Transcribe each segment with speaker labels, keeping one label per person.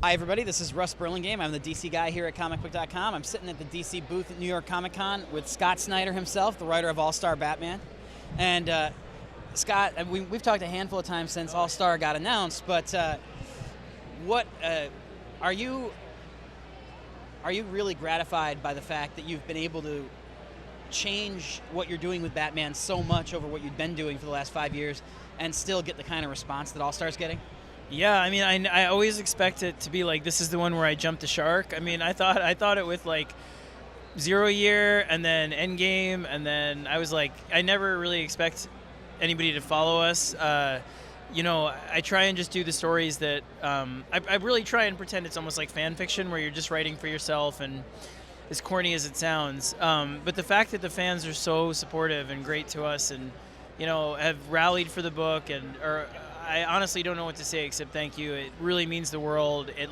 Speaker 1: Hi everybody, this is Russ Burlingame. I'm the DC guy here at comicbook.com. I'm sitting at the DC booth at New York Comic Con with Scott Snyder himself, the writer of All-Star Batman. And Scott, we've talked a handful of times since All-Star got announced, but what are you really gratified by the fact that you've been able to change what you're doing with Batman so much over what you've been doing for the last 5 years and still get the kind of response that All-Star's getting?
Speaker 2: Yeah, I mean, I always expect it to be like, this is the one where I jumped the shark. I mean, I thought it with like Zero Year and then Endgame, and then I was like, I never really expect anybody to follow us. You know, I try and just do the stories that I really try and pretend it's almost like fan fiction where you're just writing for yourself, and as corny as it sounds. But the fact that the fans are so supportive and great to us, and you know, have rallied for the book, I honestly don't know what to say except thank you. It really means the world. It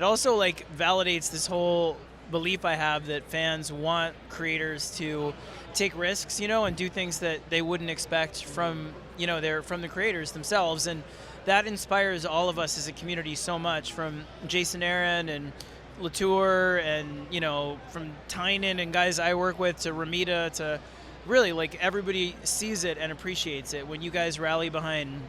Speaker 2: also validates this whole belief I have that fans want creators to take risks, you know, and do things that they wouldn't expect from, you know, from the creators themselves. And that inspires all of us as a community so much, from Jason Aaron and Latour and, you know, from Tynan and guys I work with to Ramita to really everybody sees it and appreciates it when you guys rally behind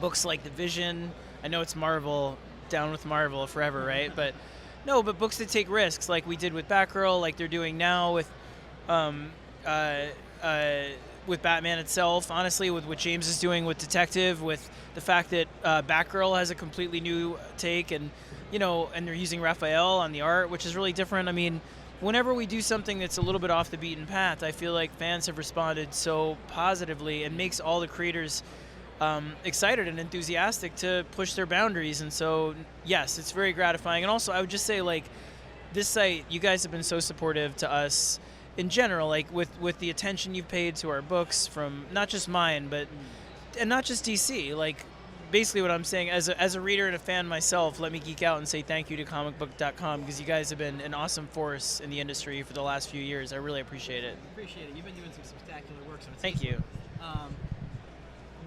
Speaker 2: books like The Vision. I know it's Marvel, down with Marvel forever, right? But no, but books that take risks, like we did with Batgirl, like they're doing now with Batman itself. Honestly, with what James is doing with Detective, with the fact that Batgirl has a completely new take, and you know, and they're using Raphael on the art, which is really different. I mean, whenever we do something that's a little bit off the beaten path, I feel like fans have responded so positively and makes all the creators excited and enthusiastic to push their boundaries. And so, yes, it's very gratifying. And also, I would just say, like, this site, you guys have been so supportive to us in general, like with the attention you've paid to our books, from not just mine, but and not just DC. Like, basically what I'm saying, as a reader and a fan myself, let me geek out and say thank you to comicbook.com, because you guys have been an awesome force in the industry for the last few years. I really appreciate it.
Speaker 1: Appreciate it. You've been doing some spectacular work. So
Speaker 2: thank you.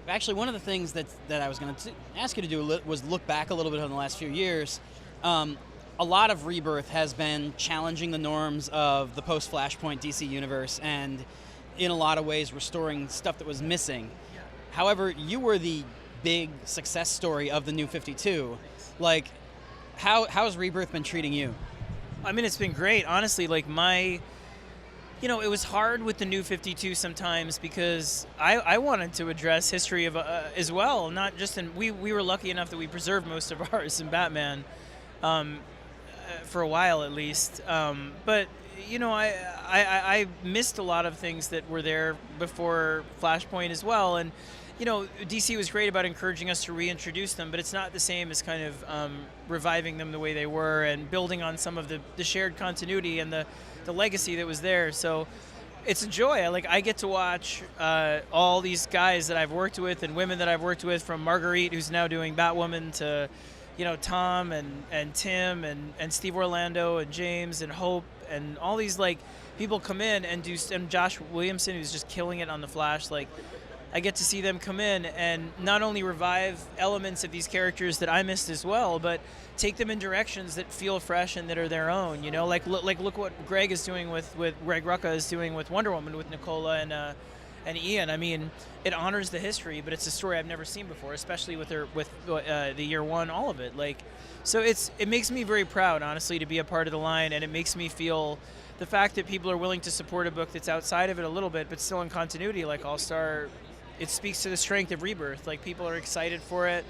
Speaker 1: Actually, one of the things that I was going to ask you to do was look back a little bit on the last few years. A lot of Rebirth has been challenging the norms of the post-Flashpoint DC universe, and in a lot of ways restoring stuff that was missing. However, you were the big success story of the New 52. Like, how's Rebirth been treating you?
Speaker 2: I mean, it's been great. Honestly, like you know, it was hard with the New 52 sometimes, because I wanted to address history of as well, not just in, we were lucky enough that we preserved most of ours in Batman, for a while at least. But you know, I missed a lot of things that were there before Flashpoint as well. And you know, DC was great about encouraging us to reintroduce them, but it's not the same as kind of reviving them the way they were and building on some of the shared continuity and the legacy that was there. So it's a joy. I get to watch all these guys that I've worked with and women that I've worked with, from Marguerite, who's now doing Batwoman, to, you know, Tom and Tim and Steve Orlando and James and Hope, and all these people come in and Josh Williamson, who's just killing it on the Flash. I get to see them come in and not only revive elements of these characters that I missed as well, but take them in directions that feel fresh and that are their own. You know, look what Greg is doing with Greg Rucka is doing with Wonder Woman, with Nicola and Ian. I mean, it honors the history, but it's a story I've never seen before, especially with the year one, all of it. So it makes me very proud, honestly, to be a part of the line, and it makes me feel the fact that people are willing to support a book that's outside of it a little bit, but still in continuity, like All-Star. It speaks to the strength of Rebirth. People are excited for it.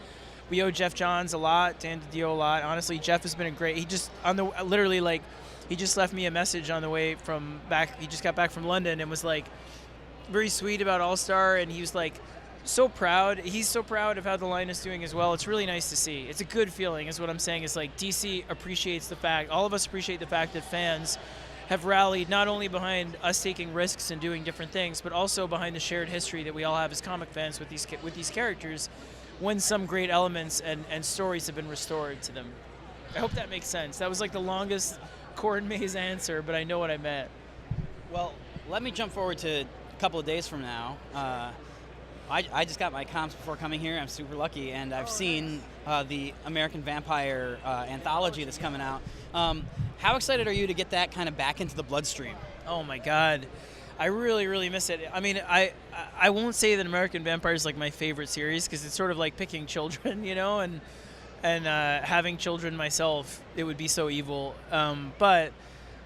Speaker 2: We owe Jeff Johns a lot, Dan DiDio a lot. Honestly, Jeff has been he just he just left me a message on the way from back. He just got back from London and was very sweet about All-Star, and he was so proud. He's so proud of how the line is doing as well. It's really nice to see. It's a good feeling, is what I'm saying. Is DC appreciates the fact, all of us appreciate the fact that fans have rallied not only behind us taking risks and doing different things, but also behind the shared history that we all have as comic fans with these characters, when some great elements and stories have been restored to them. I hope that makes sense. That was the longest corn maze answer, but I know what I meant.
Speaker 1: Well, let me jump forward to a couple of days from now. I just got my comps before coming here. I'm super lucky, and I've seen the American Vampire anthology that's coming out. How excited are you to get that kind of back into the bloodstream?
Speaker 2: Oh my God, I really, really miss it. I mean, I won't say that American Vampire is like my favorite series because it's sort of like picking children, you know, and having children myself, it would be so evil. But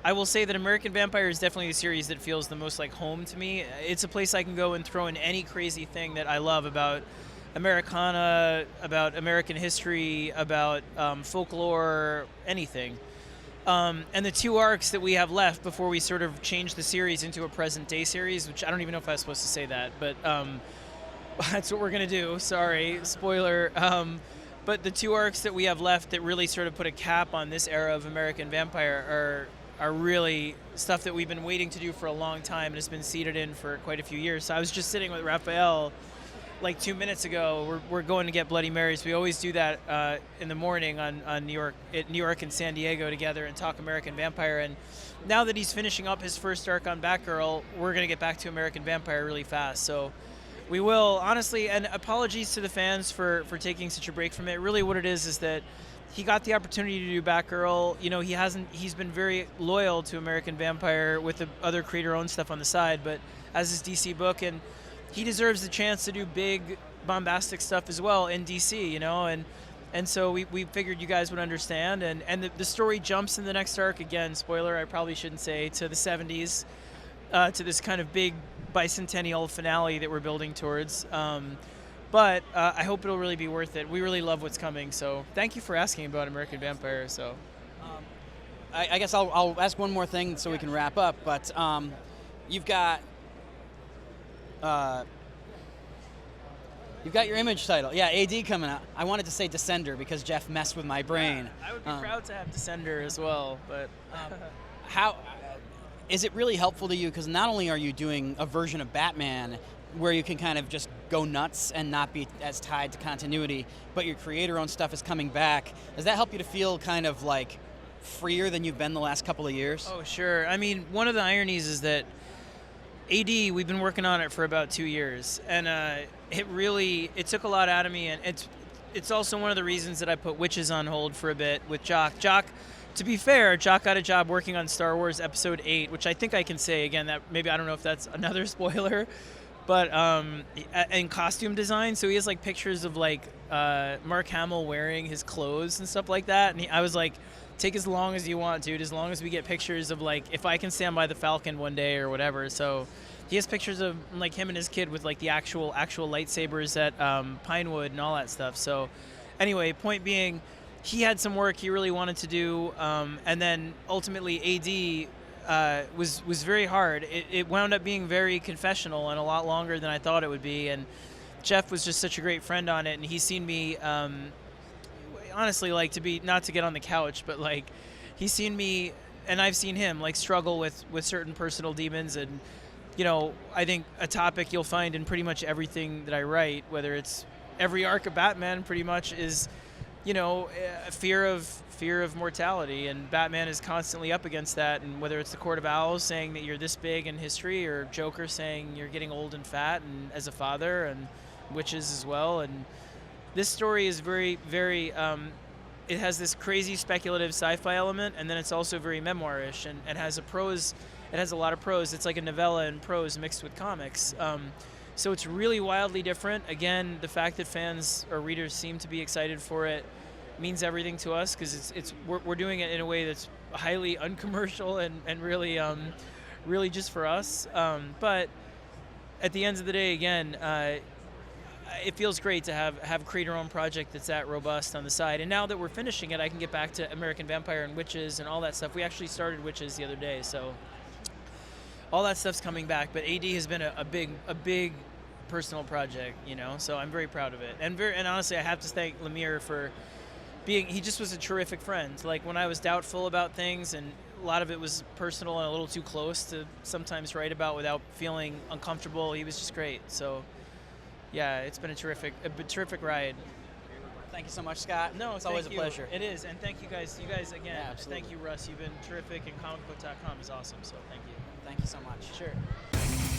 Speaker 2: I will say that American Vampire is definitely the series that feels the most like home to me. It's a place I can go and throw in any crazy thing that I love about Americana, about American history, about folklore, anything. And the 2 arcs that we have left before we sort of change the series into a present day series, which I don't even know if I was supposed to say that, but that's what we're going to do. Sorry, spoiler. But the 2 arcs that we have left that really sort of put a cap on this era of American Vampire are really stuff that we've been waiting to do for a long time and has been seeded in for quite a few years. So I was just sitting with Raphael like 2 minutes ago. We're going to get Bloody Marys. We always do that in the morning on New York and San Diego together and talk American Vampire. And now that he's finishing up his first arc on Batgirl, we're going to get back to American Vampire really fast. So we will, honestly, and apologies to the fans for taking such a break from it. Really what it is that he got the opportunity to do Batgirl. You know, he's been very loyal to American Vampire with the other creator-owned stuff on the side, but as his DC book, and he deserves the chance to do big, bombastic stuff as well in DC, you know, and so we figured you guys would understand, and the story jumps in the next arc, again, spoiler, I probably shouldn't say, to the 70s, to this kind of big bicentennial finale that we're building towards. But I hope it'll really be worth it. We really love what's coming, so thank you for asking about American Vampire. So,
Speaker 1: I guess I'll ask one more thing so we can wrap up. But you've got your Image title, yeah, AD coming out. I wanted to say Descender because Jeff messed with my brain.
Speaker 2: Yeah, I would be proud to have Descender as well, but
Speaker 1: how is it really helpful to you? Because not only are you doing a version of Batman where you can kind of just go nuts and not be as tied to continuity, but your creator-owned stuff is coming back. Does that help you to feel kind of like freer than you've been the last couple of years?
Speaker 2: Oh, sure. I mean, one of the ironies is that AD, we've been working on it for about 2 years, and it took a lot out of me, and it's also one of the reasons that I put Witches on hold for a bit with Jock. Jock, to be fair, Jock got a job working on Star Wars Episode 8, which I think I can say, again, that maybe, I don't know if that's another spoiler, but in costume design, so he has like pictures of like Mark Hamill wearing his clothes and stuff like that, and I was like, take as long as you want, dude, as long as we get pictures of like, if I can stand by the Falcon one day or whatever. So he has pictures of like him and his kid with like the actual lightsabers at Pinewood and all that stuff. So anyway, point being, he had some work he really wanted to do, and then ultimately AD was very hard. It wound up being very confessional and a lot longer than I thought it would be, and Jeff was just such a great friend on it, and he's seen me honestly, like, not to get on the couch, but like he's seen me and I've seen him like struggle with certain personal demons, and you know, I think a topic you'll find in pretty much everything that I write, whether it's every arc of Batman pretty much, is, you know, fear of mortality, and Batman is constantly up against that. And whether it's the Court of Owls saying that you're this big in history, or Joker saying you're getting old and fat and as a father, and Witches as well. And this story is very, very, it has this crazy speculative sci-fi element, and then it's also very memoirish, and has it has a lot of prose. It's like a novella and prose mixed with comics. So it's really wildly different. Again, the fact that fans or readers seem to be excited for it means everything to us, because we're doing it in a way that's highly uncommercial and really really just for us. But at the end of the day, again, it feels great to have creator-owned project that's that robust on the side. And now that we're finishing it, I can get back to American Vampire and Witches and all that stuff. We actually started Witches the other day, so all that stuff's coming back. But AD has been a big personal project, you know, so I'm very proud of it. And honestly, I have to thank Lemire for he just was a terrific friend. Like, when I was doubtful about things, and a lot of it was personal and a little too close to sometimes write about without feeling uncomfortable, he was just great. So yeah, it's been a terrific ride.
Speaker 1: Thank you so much, Scott.
Speaker 2: No,
Speaker 1: it's always a pleasure.
Speaker 2: It is, and thank you guys. You guys again.
Speaker 1: Yeah, absolutely.
Speaker 2: Thank you, Russ. You've been terrific, and comicbook.com is awesome. So thank you.
Speaker 1: Thank you so much.
Speaker 2: Sure.